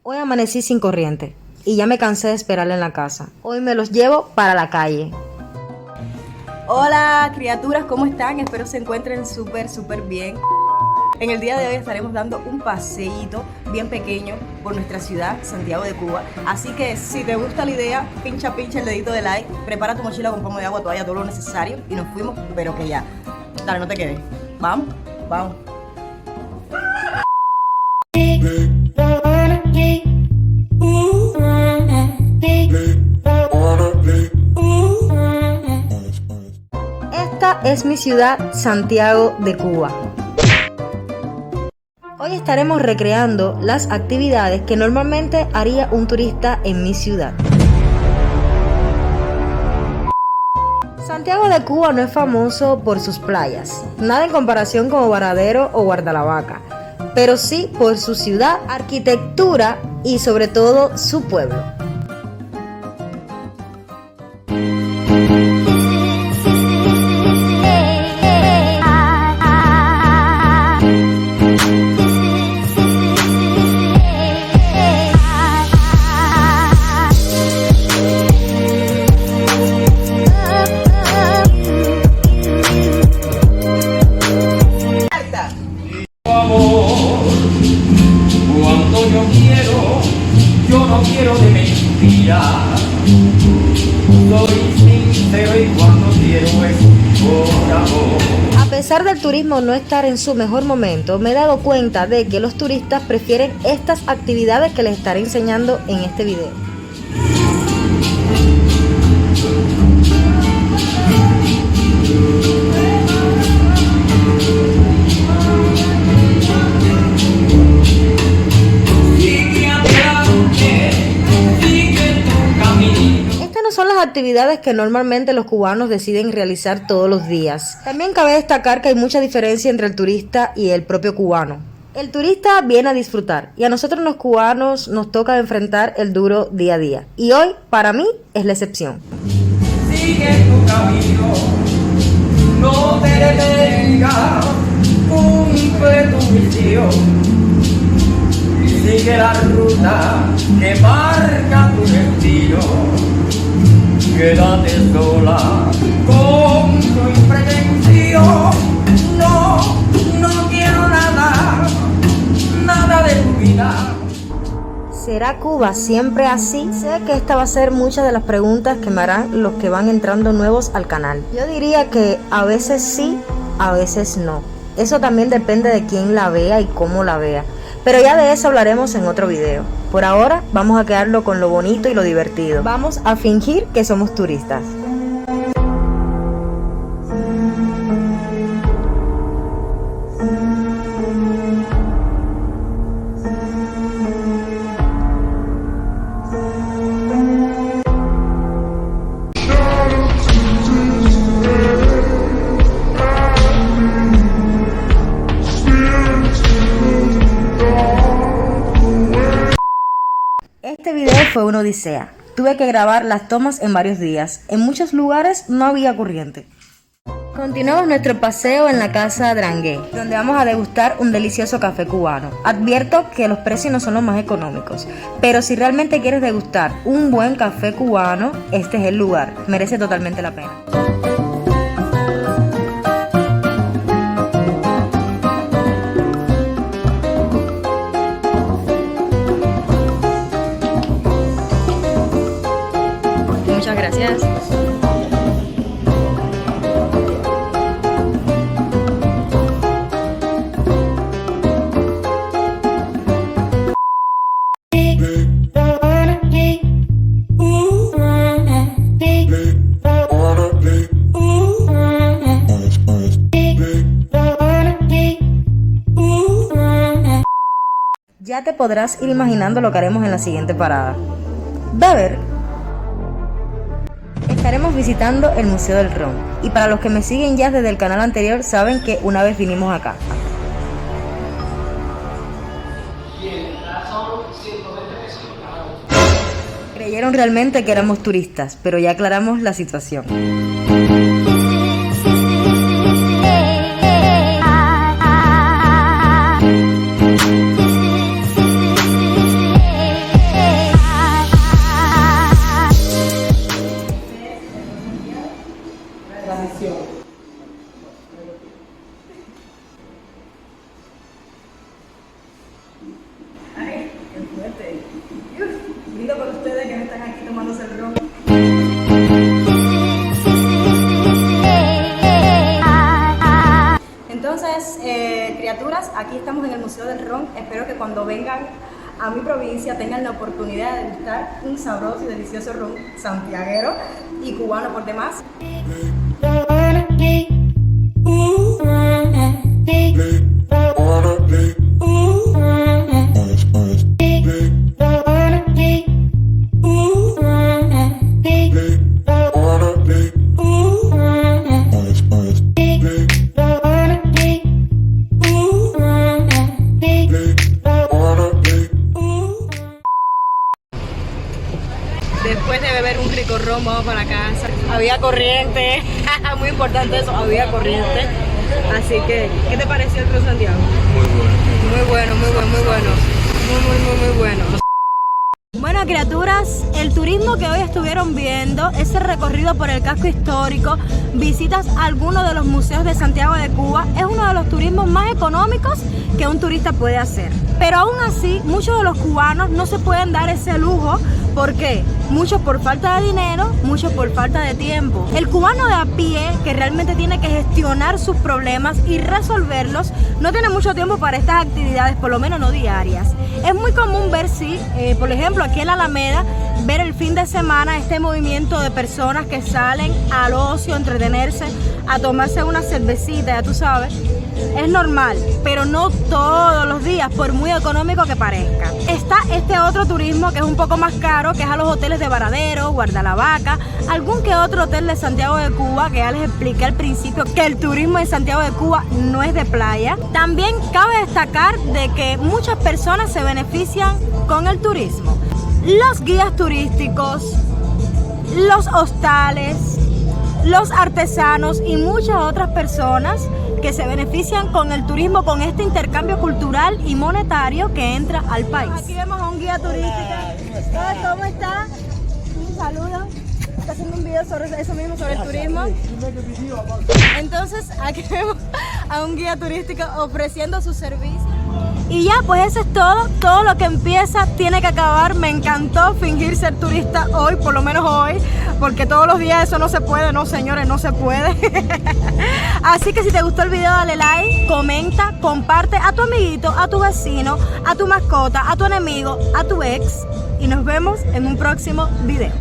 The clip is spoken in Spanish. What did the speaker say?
Hoy amanecí sin corriente y ya me cansé de esperarla en la casa. Hoy me los llevo para la calle. Hola criaturas, ¿cómo están? Espero se encuentren súper bien. En el día de hoy estaremos dando un paseíto bien pequeño por nuestra ciudad, Santiago de Cuba. Así que si te gusta la idea, pincha el dedito de like, prepara tu mochila con pomo de agua, toalla, todo lo necesario y nos fuimos, pero que ya. Dale, no te quedes. Vamos. Esta es mi ciudad, Santiago de Cuba. Hoy estaremos recreando las actividades que normalmente haría un turista en mi ciudad. Santiago de Cuba no es famoso por sus playas, nada en comparación con Varadero o Guardalavaca, pero sí por su ciudad, arquitectura y sobre todo su pueblo. Yo no quiero de mentira, soy sincero y cuando quiero es por amor. A pesar del turismo no estar en su mejor momento, me he dado cuenta de que los turistas prefieren estas actividades que les estaré enseñando en este video. Son las actividades que normalmente los cubanos deciden realizar todos los días. También cabe destacar que hay mucha diferencia entre el turista y el propio cubano. El turista viene a disfrutar y a nosotros los cubanos nos toca enfrentar el duro día a día. Y hoy, para mí, es la excepción. Sigue tu camino, no te detengas, cumple tu misión. Sigue la ruta que marca tu destino. Quédate sola con tu impretensión. No quiero nada de tu vida. ¿Será Cuba siempre así? Sé que esta va a ser muchas de las preguntas que me harán los que van entrando nuevos al canal. Yo diría que a veces sí, a veces no. Eso también depende de quién la vea y cómo la vea. Pero ya de eso hablaremos en otro video. Por ahora vamos a quedarlo con lo bonito y lo divertido. Vamos a fingir que somos turistas. Este video fue una odisea. Tuve que grabar las tomas en varios días. En muchos lugares no había corriente. Continuamos nuestro paseo en la casa Drangué, donde vamos a degustar un delicioso café cubano. Advierto que los precios no son los más económicos, pero si realmente quieres degustar un buen café cubano, este es el lugar. Merece totalmente la pena. Muchas gracias. Ya te podrás ir imaginando lo que haremos en la siguiente parada. Beber. Estaremos visitando el Museo del Ron. Y para los que me siguen ya desde el canal anterior saben que una vez vinimos acá. Creyeron realmente que éramos turistas, pero ya aclaramos la situación. Vete. Brindo por ustedes que no están aquí tomándose el ron. Entonces, criaturas, aquí estamos en el Museo del Ron. Espero que cuando vengan a mi provincia tengan la oportunidad de degustar un sabroso y delicioso ron santiaguero y cubano por demás. Después de beber un rico ron, vamos para casa. Había corriente, muy importante eso, había corriente. Así que, ¿qué te pareció el Club Santiago? Muy bueno. Muy bueno. Bueno, criaturas, el turismo que hoy estuvieron viendo, ese recorrido por el casco histórico, visitas a algunos de los museos de Santiago de Cuba, es uno de los turismos más económicos que un turista puede hacer. Pero aún así, muchos de los cubanos no se pueden dar ese lujo. ¿Por qué? Muchos por falta de dinero, muchos por falta de tiempo. El cubano de a pie, que realmente tiene que gestionar sus problemas y resolverlos, no tiene mucho tiempo para estas actividades, por lo menos no diarias. Es muy común ver, por ejemplo, aquí en la Alameda, ver el fin de semana este movimiento de personas que salen al ocio, a entretenerse, a tomarse una cervecita, ya tú sabes. Es normal, pero no todos los días, por muy económico que parezca. Está este otro turismo que es un poco más caro, que es a los hoteles de Varadero, Guardalavaca, algún que otro hotel de Santiago de Cuba, que ya les expliqué al principio que el turismo en Santiago de Cuba no es de playa. También cabe destacar de que muchas personas se benefician con el turismo. Los guías turísticos, los hostales, los artesanos y muchas otras personas que se benefician con el turismo, con este intercambio cultural y monetario que entra al país. Aquí vemos a un guía turístico. ¿Cómo está? Un saludo. Está haciendo un video sobre eso mismo, sobre el turismo. Entonces, aquí vemos a un guía turístico ofreciendo su servicio. Y ya, pues eso es todo lo que empieza tiene que acabar. Me encantó fingir ser turista hoy, por lo menos hoy, porque todos los días eso no se puede, no señores, no se puede. Así que si te gustó el video, dale like, comenta, comparte a tu amiguito, a tu vecino, a tu mascota, a tu enemigo, a tu ex, y nos vemos en un próximo video.